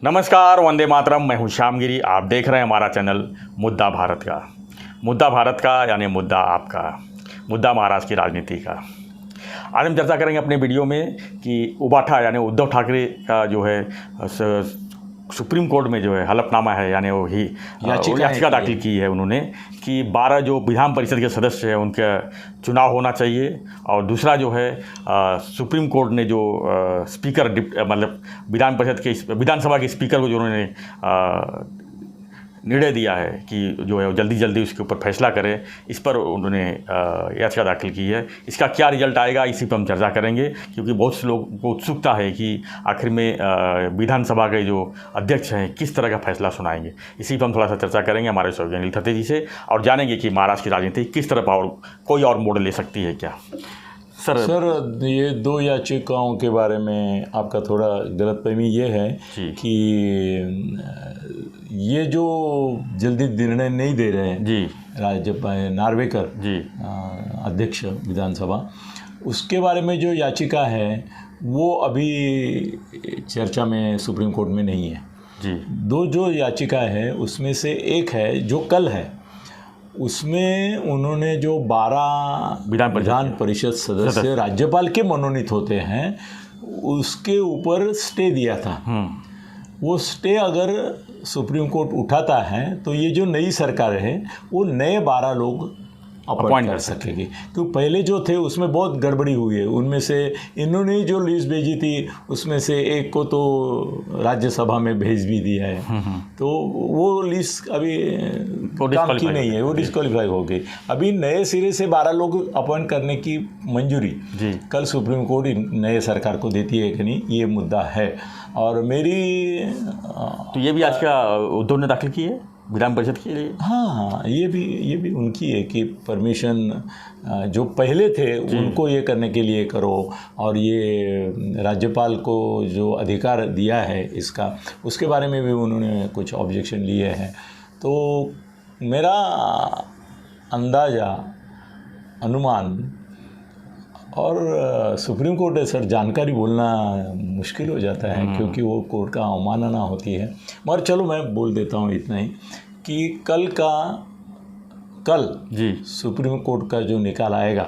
नमस्कार, वंदे मातरम। मैं हूं श्यामगिरी। आप देख रहे हैं हमारा चैनल मुद्दा भारत का। मुद्दा भारत का यानी मुद्दा आपका, मुद्दा महाराष्ट्र की राजनीति का। आज हम चर्चा करेंगे अपने वीडियो में कि उबाठा यानी उद्धव ठाकरे का जो है सुप्रीम कोर्ट में जो है हलफनामा है, यानी वो ही याचिका दाखिल की है उन्होंने कि 12 जो विधान परिषद के सदस्य हैं उनका चुनाव होना चाहिए। और दूसरा जो है सुप्रीम कोर्ट ने जो स्पीकर मतलब विधानसभा के स्पीकर को जो उन्होंने निर्णय दिया है कि जो है जल्दी जल्दी उसके ऊपर फैसला करे, इस पर उन्होंने याचिका दाखिल की है। इसका क्या रिजल्ट आएगा इसी पर हम चर्चा करेंगे, क्योंकि बहुत से लोग को उत्सुकता है कि आखिर में विधानसभा के जो अध्यक्ष हैं किस तरह का फैसला सुनाएंगे। इसी पर हम थोड़ा सा चर्चा करेंगे हमारे सहयोगी अनिल थत्ते जी से, और जानेंगे कि महाराष्ट्र की राजनीति किस तरह पावर कोई और मोड़ ले सकती है क्या। सर ये दो याचिकाओं के बारे में आपका थोड़ा गलतफहमी ये है कि ये जो जल्दी निर्णय नहीं दे रहे हैं जी राज्यपाल नार्वेकर जी अध्यक्ष विधानसभा, उसके बारे में जो याचिका है वो अभी चर्चा में सुप्रीम कोर्ट में नहीं है जी। दो जो याचिका है उसमें से एक है जो कल है, उसमें उन्होंने जो 12 विधान परिषद सदस्य राज्यपाल के मनोनीत होते हैं उसके ऊपर स्टे दिया था। वो स्टे अगर सुप्रीम कोर्ट उठाता है तो ये जो नई सरकार है वो नए 12 लोग अपॉइंट कर सकेगी, क्योंकि पहले जो थे उसमें बहुत गड़बड़ी हुई है। उनमें से इन्होंने जो लिस्ट भेजी थी उसमें से एक को तो राज्यसभा में भेज भी दिया है, तो वो लिस्ट अभी काम की नहीं है, वो डिस्क्वालीफाई हो गई। अभी नए सिरे से 12 लोग अपॉइंट करने की मंजूरी कल सुप्रीम कोर्ट नए सरकार को देती है कि नहीं, ये मुद्दा है। और मेरी तो ये भी आज का उद्धव ने दाखिल की है विधान परिषद के लिए। हाँ, ये भी उनकी है कि परमिशन जो पहले थे उनको ये करने के लिए करो, और ये राज्यपाल को जो अधिकार दिया है इसका, उसके बारे में भी उन्होंने कुछ ऑब्जेक्शन लिए हैं। तो मेरा अंदाज़ा, अनुमान, और सुप्रीम कोर्ट है सर, जानकारी बोलना मुश्किल हो जाता है क्योंकि वो कोर्ट का अवमानना होती है। मगर चलो मैं बोल देता हूँ इतना ही कि कल जी सुप्रीम कोर्ट का जो निकाल आएगा,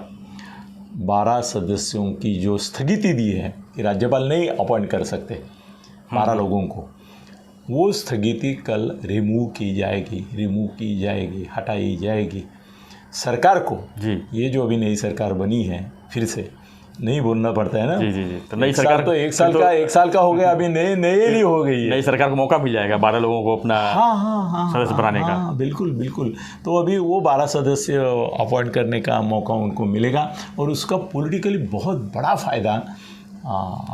12 सदस्यों की जो स्थगिति दी है कि राज्यपाल नहीं अपॉइंट कर सकते 12 लोगों को, वो स्थगिति कल रिमूव की जाएगी, हटाई जाएगी। सरकार को जी, ये जो अभी नई सरकार बनी है, फिर से नहीं बोलना पड़ता है ना जी, तो नई सरकार तो एक साल का हो गया, अभी नए लिए हो गई है। नई सरकार को मौका मिल जाएगा 12 लोगों को अपना सदस्य बनाने का। बिल्कुल। तो अभी वो 12 सदस्य अपॉइंट करने का मौका उनको मिलेगा, और उसका पॉलिटिकली बहुत बड़ा फ़ायदा।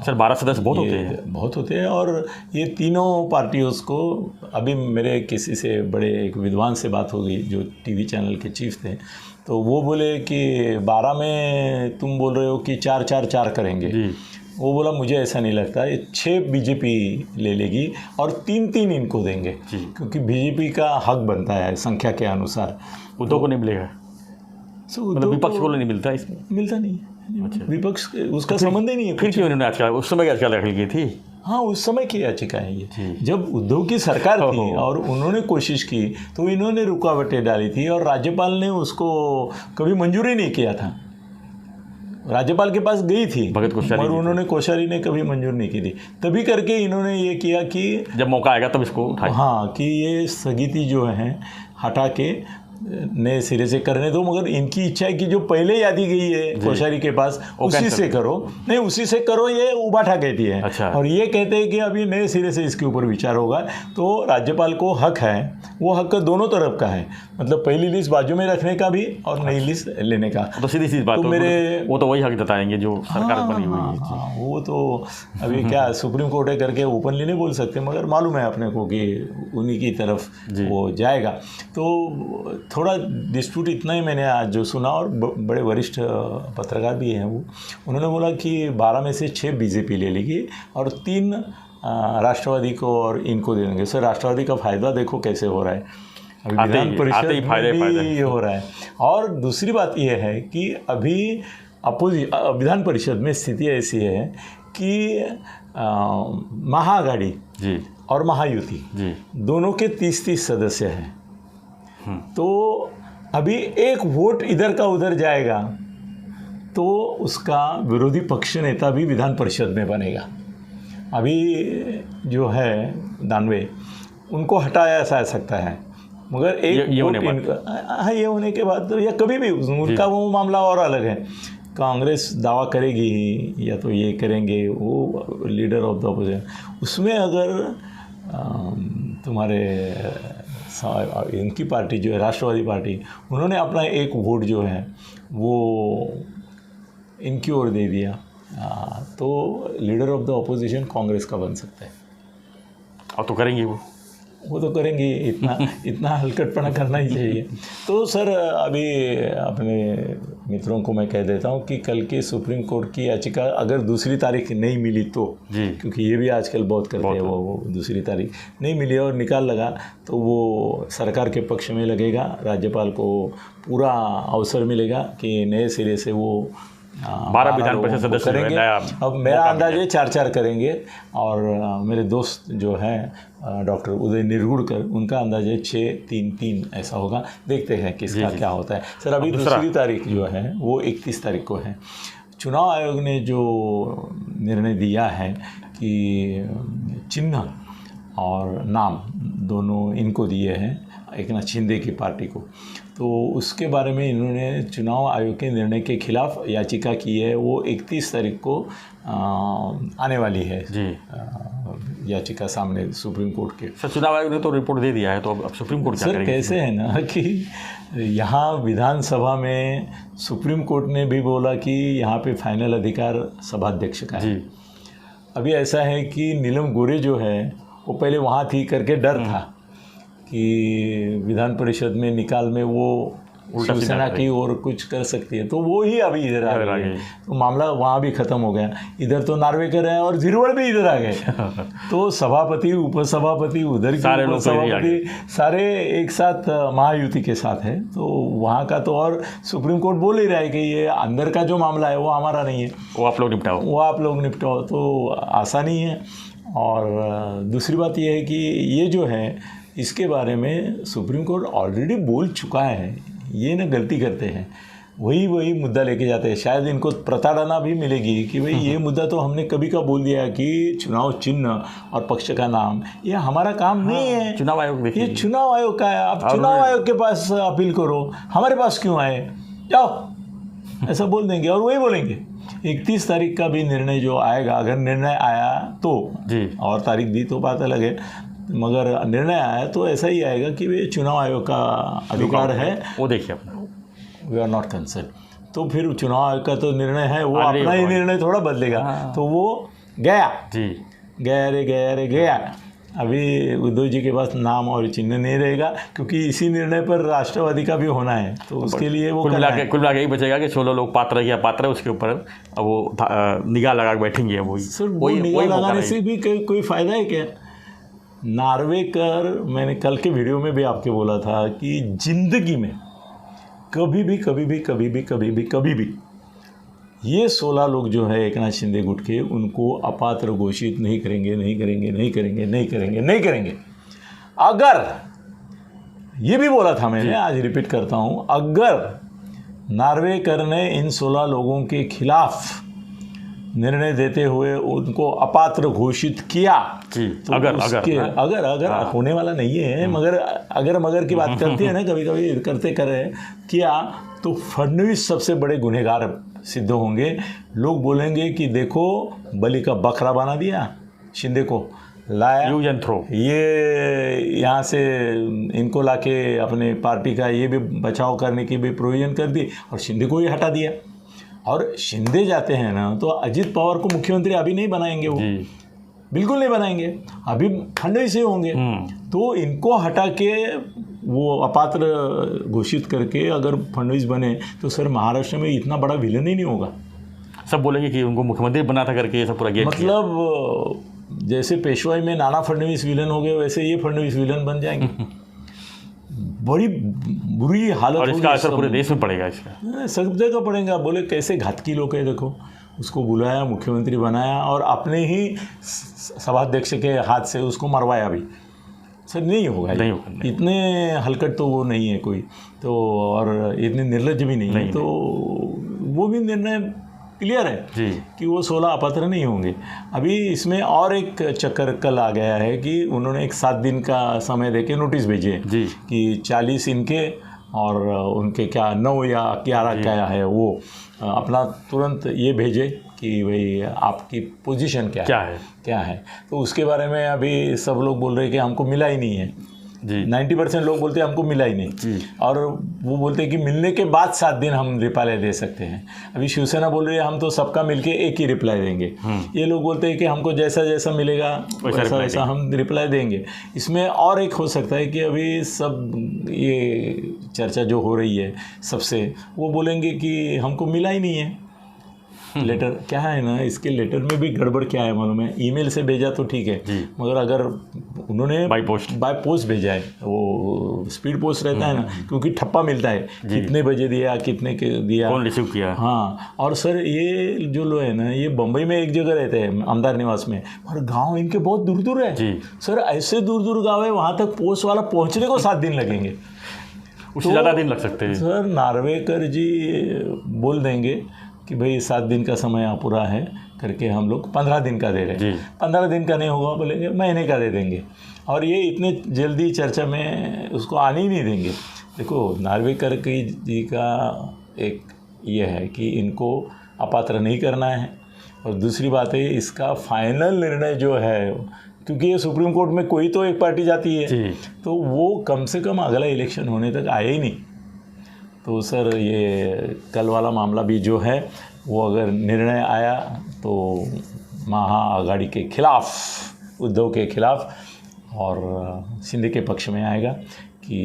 सर 12 सदस्य बहुत होते हैं, और ये तीनों पार्टियों को, अभी मेरे किसी से बड़े एक विद्वान से बात हो गई जो टीवी चैनल के चीफ थे, तो वो बोले कि 12 में तुम बोल रहे हो कि 4 करेंगे जी। वो बोला मुझे ऐसा नहीं लगता, ये 6 बीजेपी ले लेगी और 3 इनको देंगे, क्योंकि बीजेपी का हक बनता है संख्या के अनुसार। उद्धव को नहीं मिलेगा, मतलब विपक्ष को नहीं मिलता, इसमें मिलता नहीं है। अच्छा, विपक्ष उसका संबंध ही नहीं है। फिर क्यों इन्होंने याचिका उस समय याचिका दाखिल की थी? हाँ, उस समय की याचिका है ये, जब उद्धव की सरकार थी और उन्होंने कोशिश की तो इन्होंने रुकावटें डाली थी, और राज्यपाल ने उसको कभी मंजूरी नहीं किया था। राज्यपाल के पास गई थी और उन्होंने कोश्यारी ने कभी मंजूर नहीं की थी। तभी करके इन्होंने ये किया कि जब मौका आएगा तब इसको उठाएं। हाँ, कि ये स्थगिति जो है हटा के नए सिरे से करने दो, मगर इनकी इच्छा है कि जो पहले यादी गई है कोश्यारी के पास उसी से करो, ये उबाठा कहती है। अच्छा। और ये कहते हैं कि अभी नए सिरे से इसके ऊपर विचार होगा। तो राज्यपाल को हक है, वो हक दोनों तरफ का है, मतलब पहली लिस्ट बाजू में रखने का भी और नई लिस्ट लेने का। तो सीधी बात, वो तो वही हक जताएंगे जो सरकार बनी हुई है। वो तो अभी क्या सुप्रीम कोर्ट है करके ओपनली नहीं बोल सकते, मगर मालूम है अपने को कि उन्हीं की तरफ वो जाएगा। तो थोड़ा डिस्प्यूट इतना ही मैंने आज जो सुना, और बड़े वरिष्ठ पत्रकार भी हैं वो, उन्होंने बोला कि 12 में से 6 बीजेपी ले लेगी और 3 राष्ट्रवादी को और इनको दे देंगे। सर राष्ट्रवादी का फ़ायदा देखो कैसे हो रहा है, अभी विधान परिषद में भी ये हो रहा है। और दूसरी बात यह है कि अभी विधान परिषद में स्थिति ऐसी है कि महाआघाड़ी जी और महायुति जी दोनों के 30-30 सदस्य हैं। तो अभी एक वोट इधर का उधर जाएगा तो उसका विरोधी पक्ष नेता भी विधान परिषद में बनेगा। अभी जो है 92 उनको हटाया जा सकता है, मगर एक वोट इनका, हाँ, ये होने के बाद या कभी भी उनका वो मामला और अलग है। कांग्रेस दावा करेगी ही, या तो ये करेंगे वो लीडर ऑफ द अपोजिशन, उसमें अगर तुम्हारे इनकी पार्टी जो है राष्ट्रवादी पार्टी, उन्होंने अपना एक वोट जो है वो इनकी ओर दे दिया, तो leader of the opposition Congress का बन सकता है। और तो करेंगे वो तो करेंगे, इतना हलकटपना करना ही चाहिए। तो सर अभी अपने मित्रों को मैं कह देता हूँ कि कल की सुप्रीम कोर्ट की याचिका अगर दूसरी तारीख नहीं मिली तो, क्योंकि ये भी आजकल बहुत करते हैं, वो दूसरी तारीख नहीं मिली और निकाल लगा तो वो सरकार के पक्ष में लगेगा, राज्यपाल को पूरा अवसर मिलेगा कि नए सिरे से वो 12 विधान परिषद सदस्य करेंगे। अब मेरा अंदाज है 4-4 करेंगे, और मेरे दोस्त जो हैं डॉक्टर उदय निरगुड़कर, उनका अंदाज है 6-3-3 ऐसा होगा। देखते हैं किसका क्या होता है। सर अभी दूसरी तारीख जो है वो 31 तारीख को है। चुनाव आयोग ने जो निर्णय दिया है कि चिन्ह और नाम दोनों इनको दिए हैं एक नाथ शिंदे की पार्टी को, तो उसके बारे में इन्होंने चुनाव आयोग के निर्णय के खिलाफ याचिका की है। वो 31 तारीख को आने वाली है जी याचिका सामने सुप्रीम कोर्ट के। सर चुनाव आयोग ने तो रिपोर्ट दे दिया है, तो अब सुप्रीम कोर्ट क्या करेगी? कैसे है ना कि यहाँ विधानसभा में सुप्रीम कोर्ट ने भी बोला कि यहाँ पे फाइनल अधिकार सभाध्यक्ष का है। अभी ऐसा है कि नीलम गोरे जो है वो पहले वहाँ थी करके डर था कि विधान परिषद में निकाल में वो शिवसेना की और कुछ कर सकती है, तो वो ही अभी इधर आ गई है, तो मामला वहाँ भी ख़त्म हो गया। इधर तो नार्वेकर है और झिरवड़ भी इधर आ गए तो सभापति उपसभापति उधर के उपसभापति सारे एक साथ महायुति के साथ है। तो वहाँ का तो और सुप्रीम कोर्ट बोल ही रहा है कि ये अंदर का जो मामला है वो हमारा नहीं है, वो आप लोग निपटाओ, तो आसानी है। और दूसरी बात यह है कि ये जो है इसके बारे में सुप्रीम कोर्ट ऑलरेडी बोल चुका है, ये ना गलती करते हैं, वही मुद्दा लेके जाते हैं। शायद इनको प्रताड़ना भी मिलेगी कि भाई ये मुद्दा तो हमने कभी का बोल दिया कि चुनाव चिन्ह और पक्ष का नाम ये हमारा काम नहीं है, चुनाव आयोग देखिए, ये चुनाव आयोग का है। आप चुनाव आयोग के पास अपील करो, हमारे पास क्यों आए, जाओ ऐसा बोल देंगे और वही बोलेंगे। 31 तारीख का भी निर्णय जो आएगा, अगर निर्णय आया तो जी, और तारीख दी तो बात अलग है, मगर निर्णय आया तो ऐसा ही आएगा कि वे चुनाव आयोग का अधिकार है, वो देखिए अपना, वी आर नॉट कंसर्न। तो फिर चुनाव आयोग का तो निर्णय है, वो अपना ही निर्णय थोड़ा बदलेगा। तो वो गया जी, गया। अभी उद्धव जी के पास नाम और चिन्ह नहीं रहेगा, क्योंकि इसी निर्णय पर राष्ट्रवादी का भी होना है, तो उसके लिए वो कुल मिला के यही बचेगा कि 16 लोग पात्र या पात्र है, उसके ऊपर अब वो निगाह लगा के बैठेंगे। वो निगाह लगाने से भी कोई फ़ायदा है क्या? नार्वेकर, मैंने कल के वीडियो में भी आपके बोला था कि जिंदगी में कभी भी ये 16 लोग जो है एक नाथ शिंदे गुट के, उनको अपात्र घोषित नहीं करेंगे। अगर ये भी बोला था मैंने, आज रिपीट करता हूँ, अगर नार्वेकर ने इन 16 लोगों के खिलाफ निर्णय देते हुए उनको अपात्र घोषित किया, तो अगर होने वाला नहीं है, मगर की बात करती है ना कभी करते किया, तो फडणवीस सबसे बड़े गुनहगार सिद्ध होंगे। लोग बोलेंगे कि देखो बलि का बकरा बना दिया, शिंदे को लाया, यूज एंड थ्रो, ये यहाँ से इनको लाके अपने पार्टी का ये भी बचाव करने की भी प्रोविजन कर दी और शिंदे को ही हटा दिया। और शिंदे जाते हैं ना तो अजित पवार को मुख्यमंत्री अभी नहीं बनाएंगे, वो बिल्कुल नहीं बनाएंगे, अभी फडणवीस ही होंगे। तो इनको हटा के वो अपात्र घोषित करके अगर फडणवीस बने तो सर महाराष्ट्र में इतना बड़ा विलन ही नहीं होगा। सब बोलेंगे कि उनको मुख्यमंत्री बना था करके, ये सब पूरा गेम, मतलब जैसे पेशवाई में नाना फडणवीस विलन हो गए, वैसे ये फडणवीस विलन बन जाएंगे। बड़ी बुरी हालत, और इसका असर पूरे देश में पड़ेगा, इसका सब जगह पड़ेगा। बोले कैसे घातकी लोग हैं, देखो उसको बुलाया, मुख्यमंत्री बनाया और अपने ही सभाध्यक्ष के हाथ से उसको मरवाया भी। सर नहीं होगा, नहीं होगा, इतने हलकट तो वो नहीं है कोई, तो और इतने निर्लज्ज भी नहीं है, तो वो भी निर्णय क्लियर है जी कि वो 16 अपात्र नहीं होंगे। अभी इसमें और एक चक्कर कल आ गया है कि उन्होंने एक 7 दिन का समय देके नोटिस भेजे जी कि 40 इनके और उनके क्या 9 या 11 क्या है वो अपना तुरंत ये भेजे कि भाई आपकी पोजीशन क्या है। तो उसके बारे में अभी सब लोग बोल रहे हैं कि हमको मिला ही नहीं है जी। 90% लोग बोलते हैं हमको मिला ही नहीं जी। और वो बोलते हैं कि मिलने के बाद 7 दिन हम रिप्लाई दे सकते हैं। अभी शिवसेना बोल रही है हम तो सबका मिलके एक ही रिप्लाई देंगे। ये लोग बोलते हैं कि हमको जैसा जैसा मिलेगा वैसा हम रिप्लाई देंगे। इसमें और एक हो सकता है कि अभी सब ये चर्चा जो हो रही है सबसे, वो बोलेंगे कि हमको मिला ही नहीं है लेटर। क्या है ना, इसके लेटर में भी गड़बड़ क्या है मालूम है, ईमेल से भेजा तो ठीक है, मगर अगर उन्होंने बाय पोस्ट भेजा है, वो स्पीड पोस्ट रहता है ना, क्योंकि ठप्पा मिलता है कितने बजे दिया, कितने के दिया, कौन रिसीव किया। हाँ, और सर ये जो लोग है ना, ये बम्बई में एक जगह रहते हैं आमदार निवास में, और गाँव इनके बहुत दूर दूर है सर, ऐसे दूर दूर गाँव है, वहाँ तक पोस्ट वाला पहुँचने को 7 दिन लगेंगे, उससे ज़्यादा दिन लग सकते हैं। सर नार्वेकर जी बोल देंगे कि भाई 7 दिन का समय पूरा है करके हम लोग 15 दिन का दे रहे हैं। 15 दिन का नहीं होगा बोलेंगे महीने का दे देंगे, और ये इतने जल्दी चर्चा में उसको आने ही नहीं देंगे। देखो नार्वेकर जी का एक ये है कि इनको अपात्र नहीं करना है, और दूसरी बात है इसका फाइनल निर्णय जो है, क्योंकि ये सुप्रीम कोर्ट में कोई तो एक पार्टी जाती है, तो वो कम से कम अगला इलेक्शन होने तक आए ही नहीं। तो सर ये कल वाला मामला भी जो है वो अगर निर्णय आया तो महाआघाड़ी के खिलाफ, उद्धव के खिलाफ और शिंदे के पक्ष में आएगा कि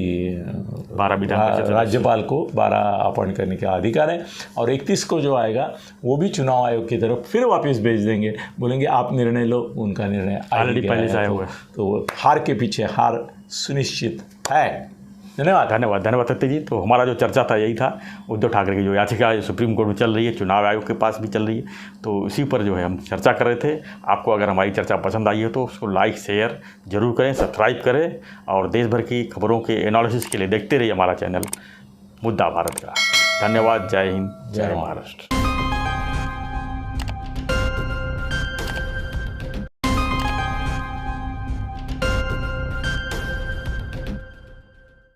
12 राज्यपाल को 12 अपॉइंट करने का अधिकार है, और 31 को जो आएगा वो भी चुनाव आयोग की तरफ फिर वापस भेज देंगे, बोलेंगे आप निर्णय लो, उनका निर्णय ऑलरेडी पहले से आया हुआ है, तो हार के पीछे हार सुनिश्चित है। धन्यवाद सत्य जी। तो हमारा जो चर्चा था यही था, उद्धव ठाकरे की जो याचिका सुप्रीम कोर्ट में चल रही है, चुनाव आयोग के पास भी चल रही है, तो इसी पर जो है हम चर्चा कर रहे थे। आपको अगर हमारी चर्चा पसंद आई है तो उसको लाइक शेयर जरूर करें, सब्सक्राइब करें, और देश भर की खबरों के एनालिसिस के लिए देखते रहिए हमारा चैनल मुद्दा भारत का। धन्यवाद। जय हिंद, जय महाराष्ट्र।